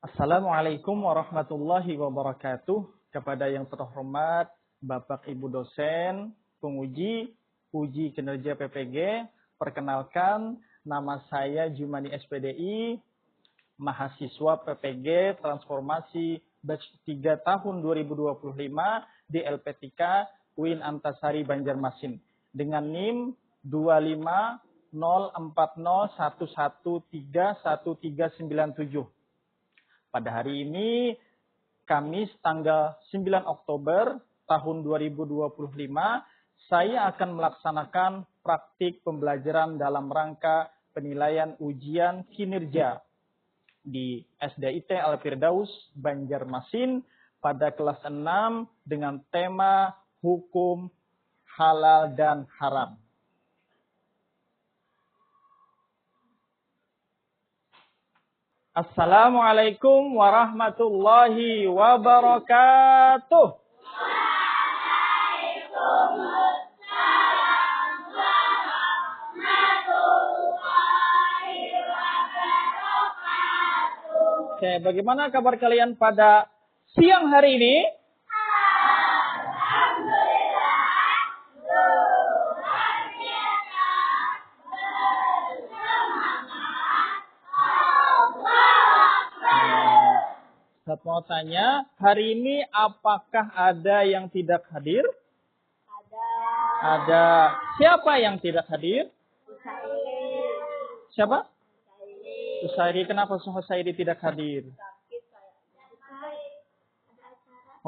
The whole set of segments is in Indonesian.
Assalamualaikum warahmatullahi wabarakatuh. Kepada yang terhormat Bapak Ibu dosen, penguji, uji kinerja PPG, perkenalkan nama saya Jumani SPDI, mahasiswa PPG Transformasi Batch 3 tahun 2025 di LPTK UIN Antasari Banjarmasin dengan NIM 2504011131397. Pada hari ini, Kamis tanggal 9 Oktober tahun 2025, saya akan melaksanakan praktik pembelajaran dalam rangka penilaian ujian kinerja di SDIT Al-Firdaus Banjarmasin pada kelas 6 dengan tema hukum halal dan haram. Assalamualaikum warahmatullahi wabarakatuh. Waalaikumsalam warahmatullahi wabarakatuh. Oke, bagaimana kabar kalian pada siang hari ini? Saya mau tanya, hari ini apakah ada yang tidak hadir? Ada. Siapa yang tidak hadir? Siapa? Usairi. Kenapa Usairi tidak hadir?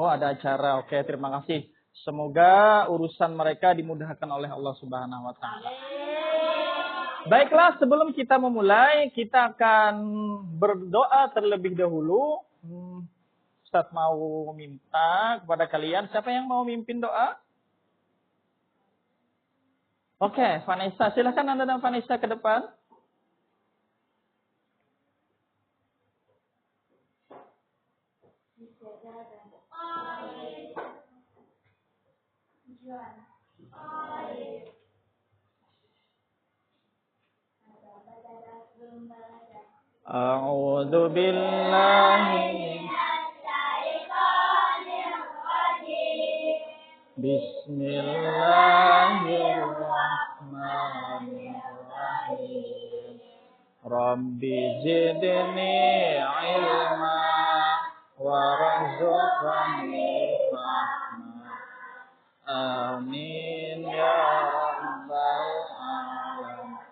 Oh, ada acara. Oke, terima kasih. Semoga urusan mereka dimudahkan oleh Allah Subhanahu wa taala. Baiklah, sebelum kita memulai, kita akan berdoa terlebih dahulu. Ustaz mau minta kepada kalian, siapa yang mau mimpin doa? Oke, Vanessa. Silahkan Anda dan Vanessa ke depan. A'udzu billahi Bismillahirrahmanirrahim. Rabbi zidni ilma warzuqni rahmah. Amin ya rabbal alamin.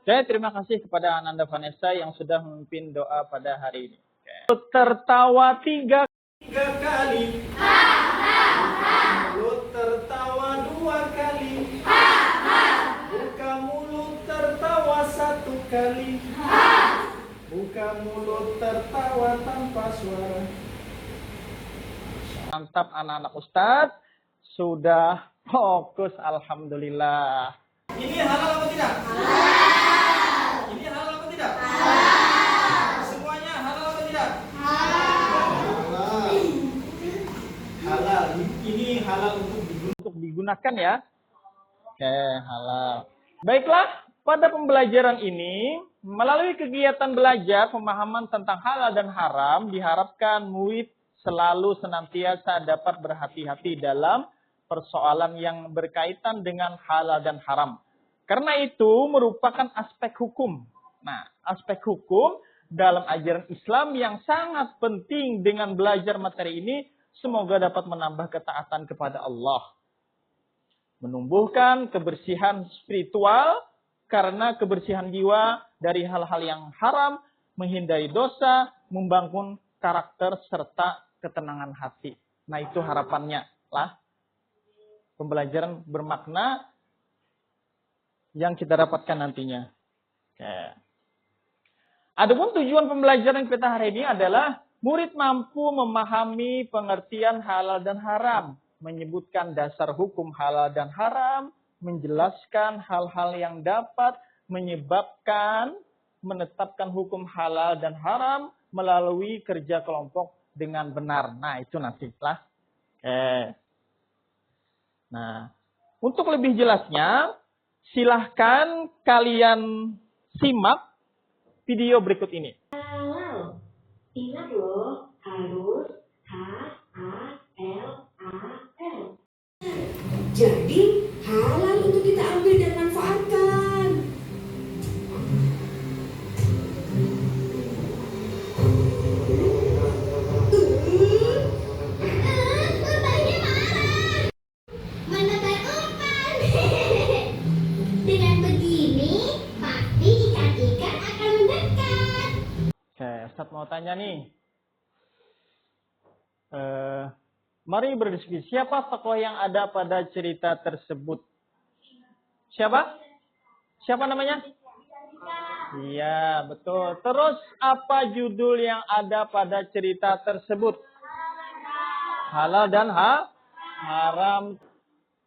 Oke, terima kasih kepada Ananda Vanessa yang sudah memimpin doa pada hari ini. Oke. Tertawa tiga kali. Mulut tertawa 2 kali. Buka mulut tertawa 1 kali. Buka mulut tertawa tanpa suara. Mantap anak-anak Ustadz. Sudah fokus, alhamdulillah. Ini halal apa tidak? Halal. Ini halal apa tidak? Halal. Semuanya halal apa tidak? Halal. Halal. Ini halal untuk digunakan ya. Oke, halal. Baiklah, pada pembelajaran ini, melalui kegiatan belajar pemahaman tentang halal dan haram, diharapkan murid selalu senantiasa dapat berhati-hati dalam persoalan yang berkaitan dengan halal dan haram. Karena itu merupakan aspek hukum. Nah, aspek hukum dalam ajaran Islam yang sangat penting. Dengan belajar materi ini, semoga dapat menambah ketaatan kepada Allah. Menumbuhkan kebersihan spiritual, karena kebersihan jiwa dari hal-hal yang haram, menghindari dosa, membangun karakter, serta ketenangan hati. Nah, itu harapannya lah. Pembelajaran bermakna yang kita dapatkan nantinya. Oke. Adapun tujuan pembelajaran kita hari ini adalah murid mampu memahami pengertian halal dan haram, menyebutkan dasar hukum halal dan haram, menjelaskan hal-hal yang dapat menyebabkan menetapkan hukum halal dan haram melalui kerja kelompok dengan benar. Nah, itu nantilah. Oke. Nah, untuk lebih jelasnya, silahkan kalian simak video berikut ini. Halal Ingat loh, harus H-A-L-A-L. Jadi halal untuk kita ambil dan manfaatkan. Umpannya marah. Menebar umpan. Dengan begini, pasti ikan-ikan akan mendekat. Oke, Ustaz mau tanya nih. Mari berdiskusi. Siapa tokoh yang ada pada cerita tersebut? Siapa? Siapa namanya? Iya, betul. Terus apa judul yang ada pada cerita tersebut? Halal dan haram.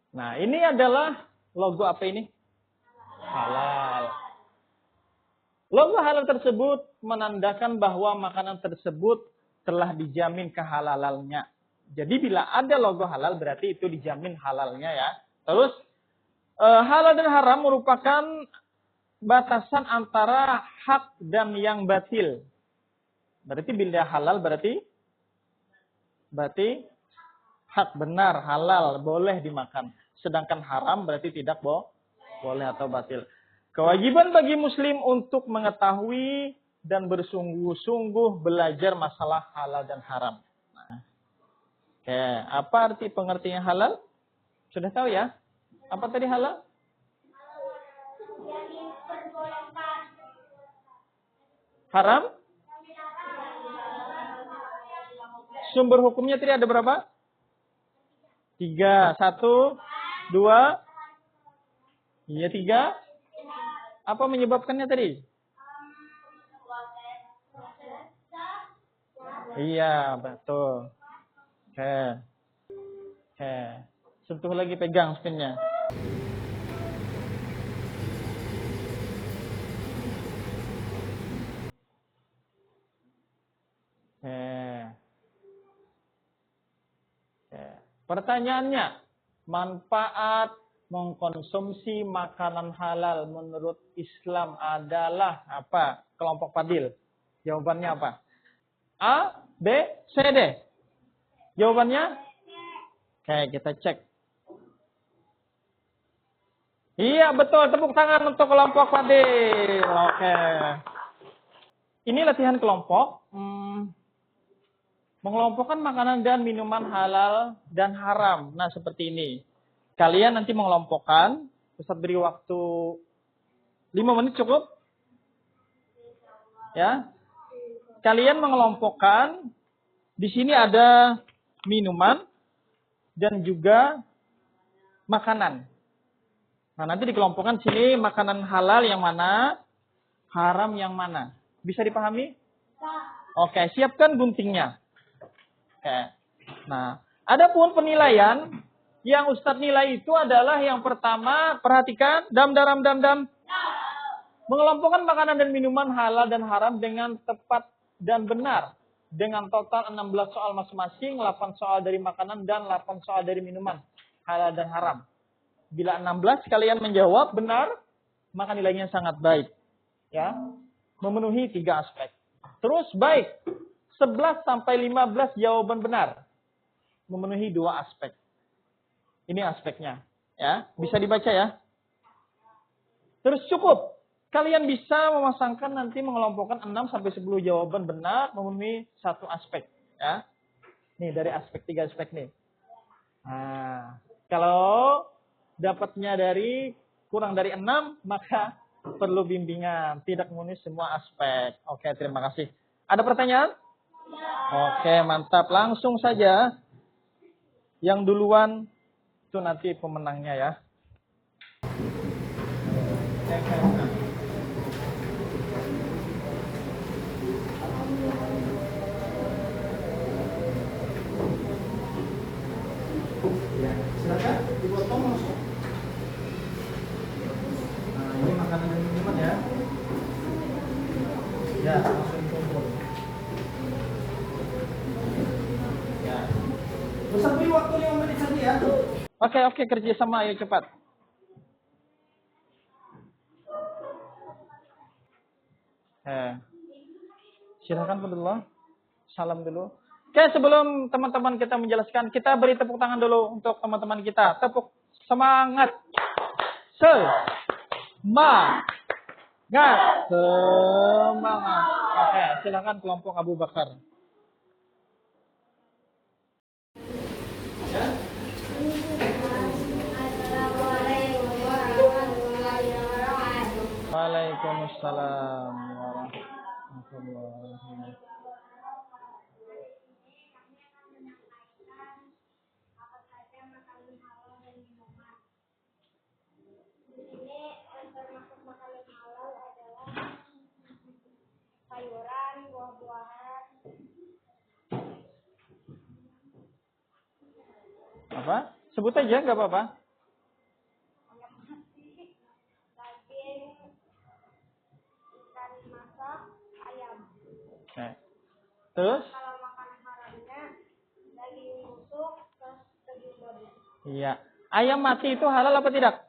Nah, ini adalah logo apa ini? Halal. Logo halal tersebut menandakan bahwa makanan tersebut telah dijamin kehalalannya. Jadi bila ada logo halal berarti itu dijamin halalnya ya. Terus halal dan haram merupakan batasan antara hak dan yang batil. Berarti bila halal berarti hak benar, halal, boleh dimakan. Sedangkan haram berarti tidak boleh atau batil. Kewajiban bagi muslim untuk mengetahui dan bersungguh-sungguh belajar masalah halal dan haram. Oke, apa arti pengertian halal? Sudah tahu ya? Apa tadi halal? Haram? Sumber hukumnya tadi ada berapa? 3. 1, 2. Iya 3. Apa menyebabkannya tadi? Iya, betul. Oke. Sentuh lagi, pegang spinnya. Pertanyaannya, manfaat mengkonsumsi makanan halal menurut Islam adalah apa? Kelompok Fadil. Jawabannya apa? A, B, C, D. Jawabannya? Oke, kita cek. Iya, betul. Tepuk tangan untuk kelompok Fadil. Oke. Ini latihan kelompok. Mengelompokkan makanan dan minuman halal dan haram. Nah, seperti ini. Kalian nanti mengelompokkan. Ustaz beri waktu 5 menit cukup? Ya. Kalian mengelompokkan. Di sini ada minuman dan juga makanan. Nah, nanti dikelompokkan sini makanan halal yang mana, haram yang mana. Bisa dipahami? Oke, siapkan guntingnya. Oke. Nah, adapun penilaian yang Ustadz nilai itu adalah yang pertama, perhatikan, dam. Mengelompokkan makanan dan minuman halal dan haram dengan tepat dan benar. Dengan total 16 soal masing-masing, 8 soal dari makanan dan 8 soal dari minuman halal dan haram. Bila 16 kalian menjawab benar, maka nilainya sangat baik. Ya, memenuhi 3 aspek. Terus baik. 11 sampai 15 jawaban benar. Memenuhi 2 aspek. Ini aspeknya. Ya, bisa dibaca ya. Terus cukup. Kalian bisa memasangkan nanti mengelompokkan 6 sampai 10 jawaban benar memenuhi 1 aspek. Ya. Nih dari aspek 3 aspek nih. Nah, kalau dapatnya dari kurang dari 6, maka perlu bimbingan. Tidak memenuhi semua aspek. Oke, terima kasih. Ada pertanyaan? Oke, mantap. Langsung saja. Yang duluan itu nanti pemenangnya ya. Silakan dipotong langsung. Nah, ini makanan dan minuman ya. Ya, langsung kumpul. Ya. Ustaz beri waktu 5 menit saja ya. Oke, kerja sama, ayo cepat. Silakan Fadlullah. salam dulu. Oke, sebelum teman-teman kita menjelaskan, kita beri tepuk tangan dulu untuk teman-teman kita. Tepuk semangat. Semangat. Semangat. Oke, silakan kelompok Abu Bakar. Waalaikumsalam warahmatullahi wabarakatuh. Sayuran, buah-buahan. Apa? Sebut aja, nggak apa-apa. Daging, ikan masak, ayam. Oke. Terus? Kalau makanan haramnya daging busuk, terus daging babi. Iya. Ayam mati itu halal apa tidak?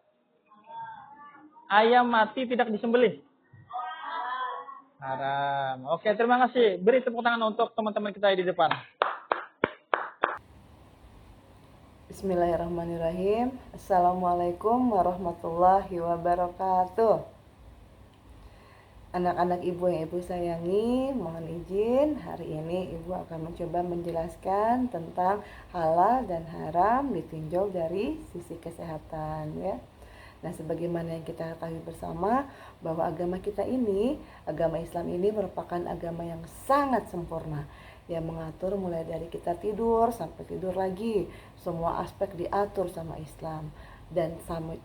Ayam mati tidak disembelih? Haram. Oke, terima kasih. Beri tepuk tangan untuk teman-teman kita di depan. Bismillahirrahmanirrahim. Assalamualaikum warahmatullahi wabarakatuh. Anak-anak ibu yang ibu sayangi, mohon izin hari ini ibu akan mencoba menjelaskan tentang halal dan haram ditinjau dari sisi kesehatan ya. Nah, sebagaimana yang kita ketahui bersama bahwa agama kita ini, agama Islam ini merupakan agama yang sangat sempurna, yang mengatur mulai dari kita tidur sampai tidur lagi, semua aspek diatur sama Islam. Dan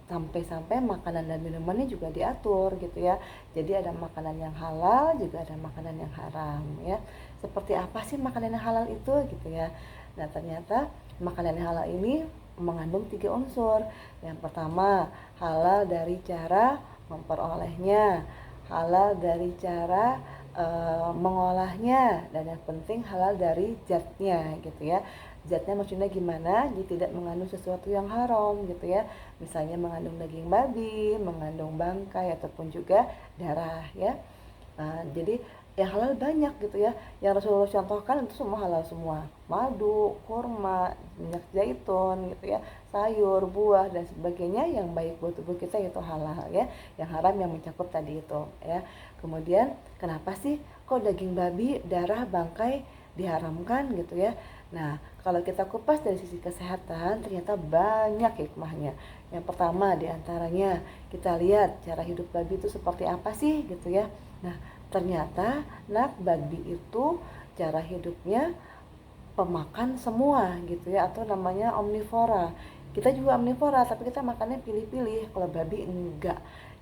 sampai-sampai makanan dan minumannya juga diatur gitu ya. Jadi ada makanan yang halal, juga ada makanan yang haram ya. Seperti apa sih makanan yang halal itu gitu ya. Nah, ternyata makanan yang halal ini mengandung 3 unsur. Yang pertama, halal dari cara memperolehnya, halal dari cara mengolahnya, dan yang penting halal dari zatnya gitu ya. Zatnya maksudnya gimana? Jadi tidak mengandung sesuatu yang haram gitu ya. Misalnya mengandung daging babi, mengandung bangkai ataupun juga darah ya. Jadi yang halal banyak gitu ya. Yang Rasulullah contohkan itu semua halal semua. Madu, kurma, minyak zaitun gitu ya, sayur, buah dan sebagainya yang baik buat tubuh kita itu halal ya. Yang haram yang mencakup tadi itu ya. Kemudian kenapa sih kok daging babi, darah, bangkai diharamkan gitu ya? Nah, kalau kita kupas dari sisi kesehatan ternyata banyak hikmahnya. Yang pertama diantaranya kita lihat cara hidup babi itu seperti apa sih gitu ya. Nah, ternyata babi itu cara hidupnya pemakan semua gitu ya, atau namanya omnivora. Kita juga omnivora tapi kita makannya pilih-pilih, kalau babi enggak.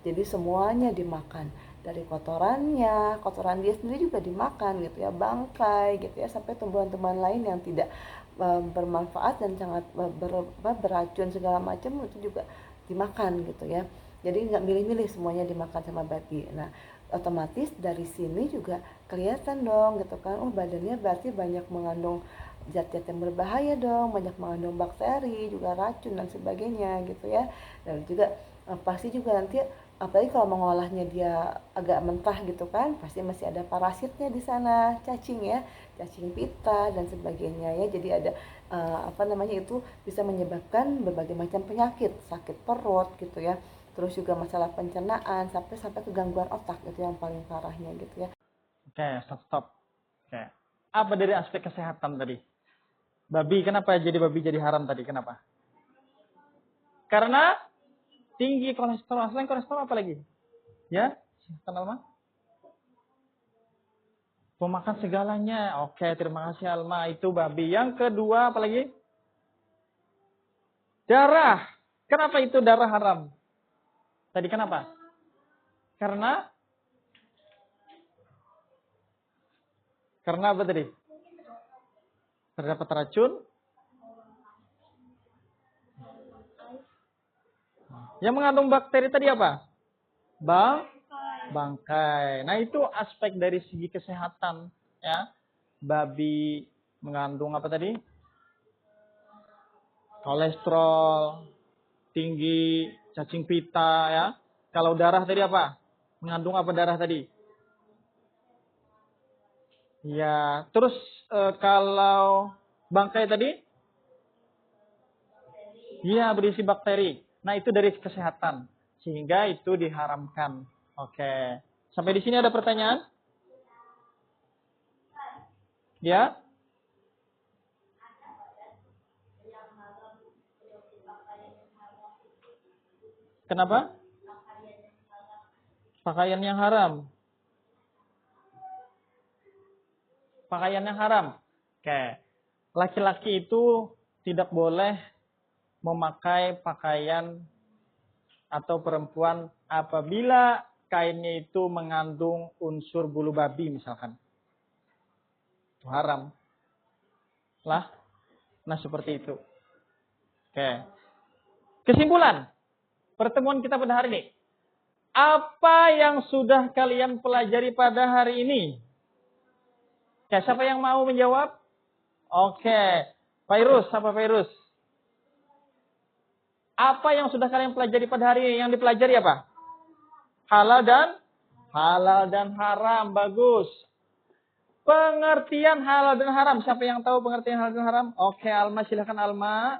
Jadi semuanya dimakan, dari kotorannya, kotoran dia sendiri juga dimakan gitu ya, bangkai gitu ya, sampai tumbuhan-tumbuhan lain yang tidak bermanfaat dan sangat beracun segala macam itu juga dimakan gitu ya. Jadi nggak milih-milih, semuanya dimakan sama babi. Nah, otomatis dari sini juga kelihatan dong gitu kan, oh badannya berarti banyak mengandung zat-zat yang berbahaya dong, banyak mengandung bakteri, juga racun dan sebagainya gitu ya. Dan juga pasti juga nanti apalagi kalau mengolahnya dia agak mentah gitu kan, pasti masih ada parasitnya di sana, cacing ya, cacing pita dan sebagainya ya. Jadi ada itu bisa menyebabkan berbagai macam penyakit, sakit perut gitu ya. Terus juga masalah pencernaan sampai ke gangguan otak, itu yang paling parahnya gitu ya. Oke, stop. Oke. Apa dari aspek kesehatan tadi? Babi, kenapa jadi haram tadi? Kenapa? Karena tinggi kolesterol. Selain kolesterol apa lagi? Ya, kenal Alma? Pemakan segalanya. Oke, terima kasih Alma. Itu babi. Yang kedua apa lagi? Darah. Kenapa itu darah haram? Tadi kenapa? Karena apa tadi? Terdapat racun. Yang mengandung bakteri tadi apa? Bangkai. Nah, itu aspek dari segi kesehatan ya. Babi mengandung apa tadi? Kolesterol tinggi, cacing pita ya. Kalau darah tadi apa? Mengandung apa darah tadi? Ya, terus kalau bangkai tadi? Iya, berisi bakteri. Nah, itu dari kesehatan. Sehingga itu diharamkan. Oke. Sampai di sini ada pertanyaan? Ya? Kenapa? Pakaian yang haram. Pakaian yang haram. Oke. Laki-laki itu tidak boleh memakai pakaian atau perempuan apabila kainnya itu mengandung unsur bulu babi misalkan. Itu haram. Lah. Nah, seperti itu. Oke. Kesimpulan pertemuan kita pada hari ini. Apa yang sudah kalian pelajari pada hari ini? Oke, siapa yang mau menjawab? Oke. Fairuz, apa Fairuz? Apa yang sudah kalian pelajari pada hari ini? Yang dipelajari apa? Halal dan haram. Bagus. Pengertian halal dan haram. Siapa yang tahu pengertian halal dan haram? Oke, Alma, silakan Alma.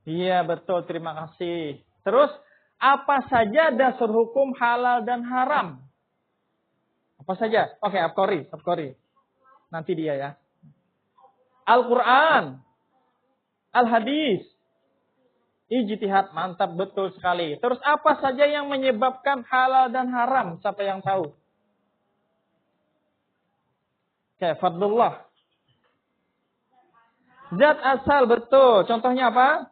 Iya, betul. Terima kasih. Terus, apa saja dasar hukum halal dan haram? Apa saja? Oke, Afkori. Nanti dia ya. Al-Quran. Al-Hadis. Ijtihad. Mantap, betul sekali. Terus, apa saja yang menyebabkan halal dan haram? Siapa yang tahu? Oke, Fadlullah. Zat asal, betul. Contohnya apa?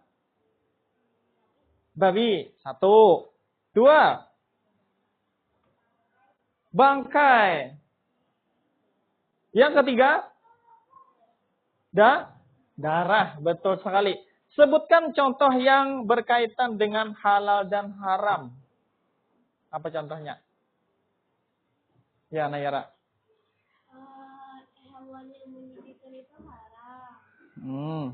Babi. 1. 2. Bangkai. Yang ketiga? Darah. Betul sekali. Sebutkan contoh yang berkaitan dengan halal dan haram. Apa contohnya? Ya, Nayara. Hewan yang menjijikan itu haram.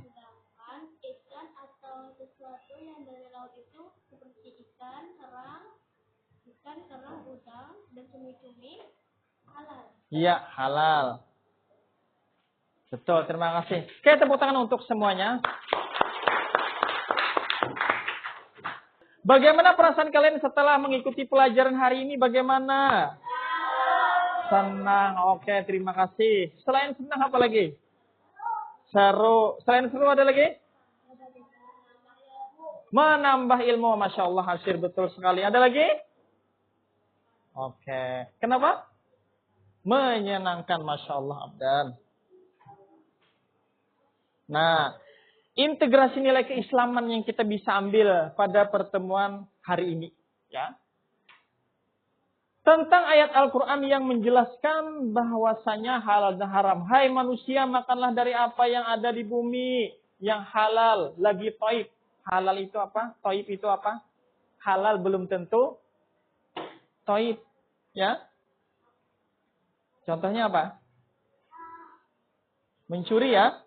Sedangkan ikan atau sesuatu yang dari laut itu seperti ikan, kerang, udang, dan cumi-cumi halal. Iya, halal. Betul, terima kasih. Oke, tepuk tangan untuk semuanya. Bagaimana perasaan kalian setelah mengikuti pelajaran hari ini? Bagaimana? Senang. Oke, terima kasih. Selain senang apa lagi? Seru. Selain seru ada lagi? Menambah ilmu. Masya Allah, hasil betul sekali. Ada lagi? Oke. Kenapa? Menyenangkan. Masya Allah, Abdan. Nah, integrasi nilai keislaman yang kita bisa ambil pada pertemuan hari ini. Ya. Tentang ayat Al-Quran yang menjelaskan bahwasanya halal dan haram. Hai manusia, makanlah dari apa yang ada di bumi. Yang halal, lagi toib. Halal itu apa? Toib itu apa? Halal belum tentu toib. Ya. Contohnya apa? Mencuri ya.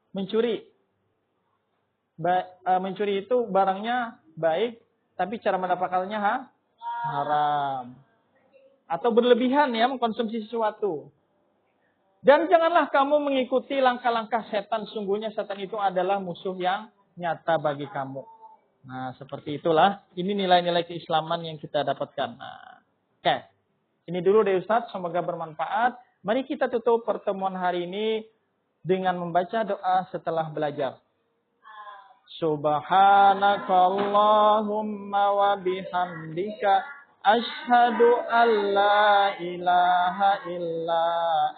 Mencuri. Mencuri itu barangnya baik, tapi cara mendapatkannya haram. Atau berlebihan ya mengkonsumsi sesuatu. Dan janganlah kamu mengikuti langkah-langkah setan. Sungguhnya setan itu adalah musuh yang nyata bagi kamu. Nah, seperti itulah. Ini nilai-nilai keislaman yang kita dapatkan. Nah, oke. Ini dulu deh Ustaz. Semoga bermanfaat. Mari kita tutup pertemuan hari ini dengan membaca doa setelah belajar. Subhanakallahumma wa bihamdika asyhadu an la ilaha illa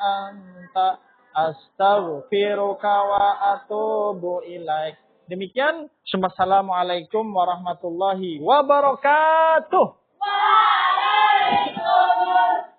anta astaghfiruka wa atubu ilaik. Demikian, wassalamualaikum warahmatullahi wabarakatuh. Waalaikumsalam.